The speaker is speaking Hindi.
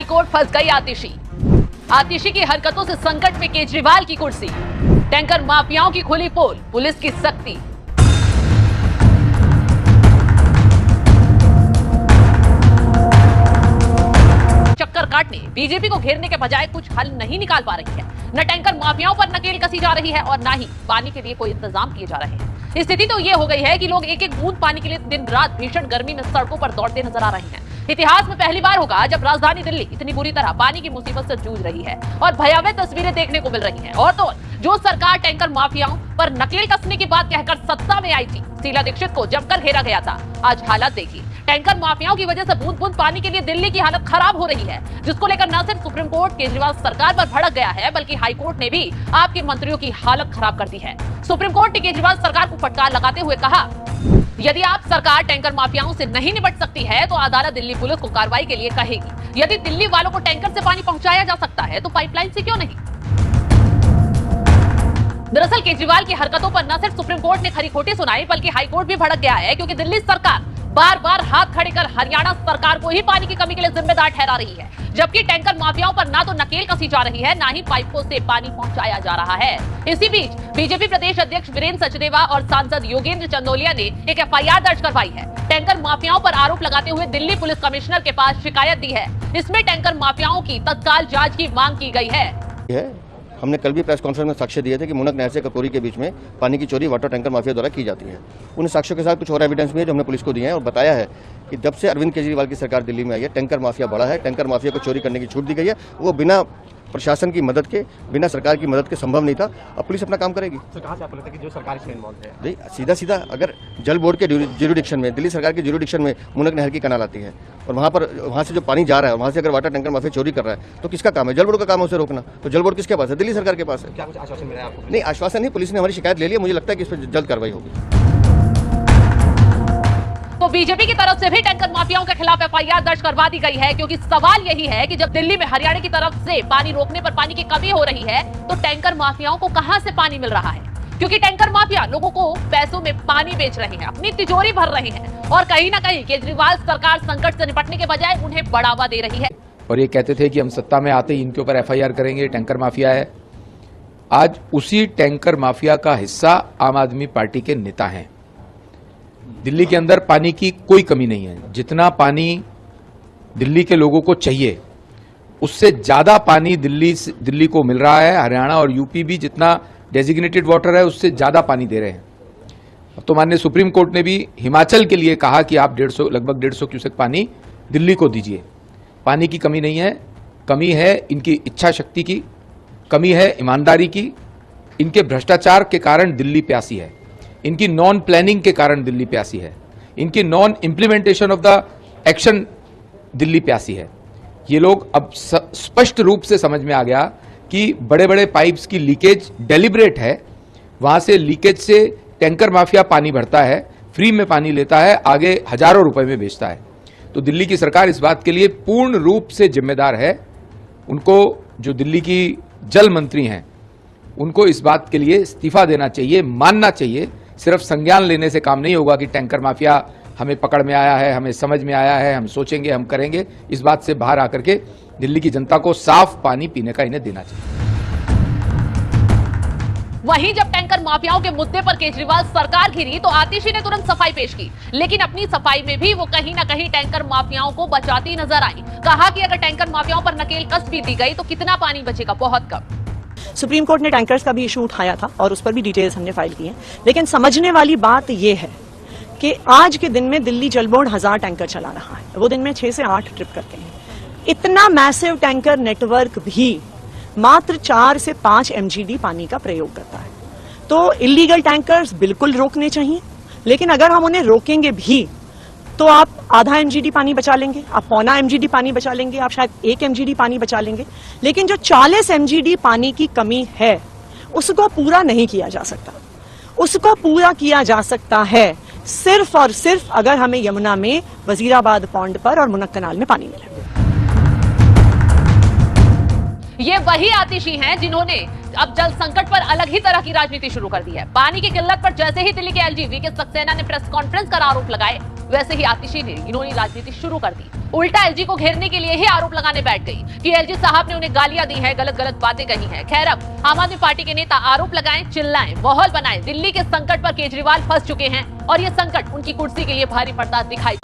कोर्ट फंस गई आतिशी। आतिशी की हरकतों से संकट में केजरीवाल की कुर्सी। टैंकर माफियाओं की खुली पोल, पुलिस की सख्ती। चक्कर काटने, बीजेपी को घेरने के बजाय कुछ हल नहीं निकाल पा रही है। न टैंकर माफियाओं पर नकेल कसी जा रही है और न ही पानी के लिए कोई इंतजाम किए जा रहे हैं। स्थिति तो ये हो गई है कि लोग एक एक बूंद पानी के लिए दिन रात भीषण गर्मी में सड़कों पर दौड़ते नजर आ रहे हैं। इतिहास में पहली बार होगा जब राजधानी दिल्ली इतनी बुरी तरह पानी की मुसीबत से जूझ रही है और भयावह तस्वीरें देखने को मिल रही हैं। और तो जो सरकार टैंकर माफियाओं पर नकेल कसने की बात कहकर सत्ता में आई थी, शीला दीक्षित को जमकर घेरा गया था। आज हालात देखिए, टैंकर माफियाओं की वजह से बूंद बूंद पानी के लिए दिल्ली की हालत खराब हो रही है, जिसको लेकर न सिर्फ सुप्रीम कोर्ट केजरीवाल सरकार पर भड़क गया है, बल्कि हाई कोर्ट ने भी आपके मंत्रियों की हालत खराब कर दी है। सुप्रीम कोर्ट ने केजरीवाल सरकार को फटकार लगाते हुए कहा, यदि आप सरकार टैंकर माफियाओं से नहीं निपट सकती है तो अदालत दिल्ली पुलिस को कार्रवाई के लिए कहेगी। यदि दिल्ली वालों को टैंकर से पानी पहुंचाया जा सकता है तो पाइपलाइन से क्यों नहीं? दरअसल केजरीवाल की हरकतों पर न सिर्फ सुप्रीम कोर्ट ने खरी खोटी सुनाई, बल्कि हाई कोर्ट भी भड़क गया है, क्योंकि दिल्ली सरकार बार बार हाथ खड़े कर हरियाणा सरकार को ही पानी की कमी के लिए जिम्मेदार ठहरा रही है, जबकि टैंकर माफियाओं पर ना तो नकेल कसी जा रही है, ना ही पाइपों से पानी पहुंचाया जा रहा है। इसी बीच बीजेपी प्रदेश अध्यक्ष वीरेंद्र सचदेवा और सांसद योगेंद्र चंदोलिया ने एक एफआईआर दर्ज करवाई है। टैंकर माफियाओं पर आरोप लगाते हुए दिल्ली पुलिस कमिश्नर के पास शिकायत दी है। इसमें टैंकर माफियाओं की तत्काल जांच की मांग की गई है। हमने कल भी प्रेस कॉन्फ्रेंस में साक्ष्य दिए थे कि मुनक नहर से ककोरी के बीच में पानी की चोरी वाटर टैंकर माफिया द्वारा की जाती है। उन साक्ष्यों के साथ कुछ और एविडेंस भी है जो हमने पुलिस को दिए हैं और बताया है कि जब से अरविंद केजरीवाल की सरकार दिल्ली में आई है, टैंकर माफिया बढ़ा है। टैंकर माफिया को चोरी करने की छूट दी गई है। वो बिना प्रशासन की मदद के, बिना सरकार की मदद के संभव नहीं था। अब पुलिस अपना काम करेगी। तो कहाँ से आपको लगता है कि जो सरकार इसमें इन्वॉल्व है? सीधा सीधा अगर जल बोर्ड के ज्यूरिडिक्शन में, दिल्ली सरकार के ज्यूरिडिक्शन में मुनक नहर की कनाल आती है और वहाँ से जो पानी जा रहा है, वहाँ से अगर वाटर टैंकर माफिया चोरी कर रहा है तो किसका काम है? जल बोर्ड का काम है उसे रोकना। तो जल बोर्ड किसके पास है? दिल्ली सरकार के पास है। क्या कुछ आश्वासन मिला है आपको? नहीं, आश्वासन नहीं, पुलिस ने हमारी शिकायत ले ली है। मुझे लगता है कि इस पर जल्द कार्रवाई होगी। तो बीजेपी की तरफ से भी टैंकर माफियाओं के खिलाफ एफआईआर दर्ज करवा दी गई है, क्योंकि सवाल यही है कि जब दिल्ली में हरियाणा की तरफ से पानी रोकने पर पानी की कमी हो रही है तो टैंकर माफियाओं को कहां से पानी मिल रहा है? क्योंकि टैंकर माफिया लोगों को पैसों में पानी बेच रहे हैं, अपनी तिजोरी भर रहे हैं और कहीं ना कहीं केजरीवाल सरकार संकट से निपटने के बजाय उन्हें बढ़ावा दे रही है। और ये कहते थे कि हम सत्ता में आते ही इनके ऊपर एफआईआर करेंगे, टैंकर माफिया है। आज उसी टैंकर माफिया का हिस्सा आम आदमी पार्टी के नेता हैं। दिल्ली के अंदर पानी की कोई कमी नहीं है। जितना पानी दिल्ली के लोगों को चाहिए उससे ज्यादा पानी दिल्ली को मिल रहा है। हरियाणा और यूपी भी जितना डेजिग्नेटेड वाटर है उससे ज्यादा पानी दे रहे हैं। तो माननीय सुप्रीम कोर्ट ने भी हिमाचल के लिए कहा कि आप लगभग 150 क्यूसेक पानी दिल्ली को दीजिए। पानी की कमी नहीं है, कमी है इनकी इच्छा शक्ति की, कमी है ईमानदारी की। इनके भ्रष्टाचार के कारण दिल्ली प्यासी है, इनकी नॉन प्लानिंग के कारण दिल्ली प्यासी है, इनकी non implementation of the action Delhi प्यासी है। ये लोग अब स्पष्ट रूप से समझ में आ गया कि बड़े बड़े पाइप्स की लीकेज डेलिब्रेट है। वहां से लीकेज से टैंकर माफिया पानी भरता है, फ्री में पानी लेता है, आगे हजारों रुपए में बेचता है। तो दिल्ली की सरकार इस बात के लिए पूर्ण रूप से जिम्मेदार है। उनको, जो दिल्ली की जल मंत्री हैं, उनको इस बात के लिए इस्तीफा देना चाहिए, मानना चाहिए। सिर्फ संज्ञान लेने से काम नहीं होगा कि टैंकर माफिया हमें पकड़ में आया है, हमें समझ में आया है, हम सोचेंगे, हम करेंगे। इस बात से बाहर आकर के दिल्ली की जनता को साफ पानी पीने का इन्हें देना चाहिए। वहीं जब टैंकर माफियाओं के मुद्दे पर केजरीवाल सरकार घिरी तो आतिशी ने तुरंत सफाई पेश की, लेकिन अपनी सफाई में भी वो कहीं ना कहीं टैंकर माफियाओं को बचाती नजर आई। कहा कि अगर टैंकर माफियाओं पर नकेल कस भी दी गई तो कितना पानी बचेगा? बहुत कम। सुप्रीम कोर्ट ने टैंकर्स का भी इशू उठाया था और उस पर भी डिटेल्स हमने फाइल की हैं। लेकिन समझने वाली बात यह है कि आज के दिन में दिल्ली जल बोर्ड 1000 टैंकर चला रहा है। वो दिन में 6 से 8 ट्रिप करते हैं। इतना मैसिव टैंकर नेटवर्क भी मात्र 4 से 5 mgd पानी का प्रयोग करता है। तो इलीगल टैंकर्स बिल्कुल रोकने चाहिए, लेकिन अगर हम उन्हें रोकेंगे भी तो आप आधा mgd पानी बचा लेंगे, आप पौना mgd पानी बचा लेंगे, आप शायद 1 mgd पानी बचा लेंगे, लेकिन जो 40 mgd पानी की कमी है उसको पूरा नहीं किया जा सकता। उसको पूरा किया जा सकता है सिर्फ और सिर्फ अगर हमें यमुना में वजीराबाद पौंड पर और मुनक कनाल में पानी मिले। ये वही आतिशी हैं जिन्होंने अब जल संकट पर अलग ही तरह की राजनीति शुरू कर दी है। पानी की किल्लत पर जैसे ही दिल्ली के एलजी वीके सक्सेना ने प्रेस कॉन्फ्रेंस कर आरोप लगाए, वैसे ही आतिशी ने इन्होंने राजनीति शुरू कर दी। उल्टा एलजी को घेरने के लिए ही आरोप लगाने बैठ गई कि एलजी साहब ने उन्हें गालियां दी हैं, गलत गलत बातें कही हैं। खैर, अब आम आदमी पार्टी के नेता आरोप लगाएं, चिल्लाएं, माहौल बनाएं। दिल्ली के संकट पर केजरीवाल फंस चुके हैं और ये संकट उनकी कुर्सी के लिए भारी पड़ता दिखाई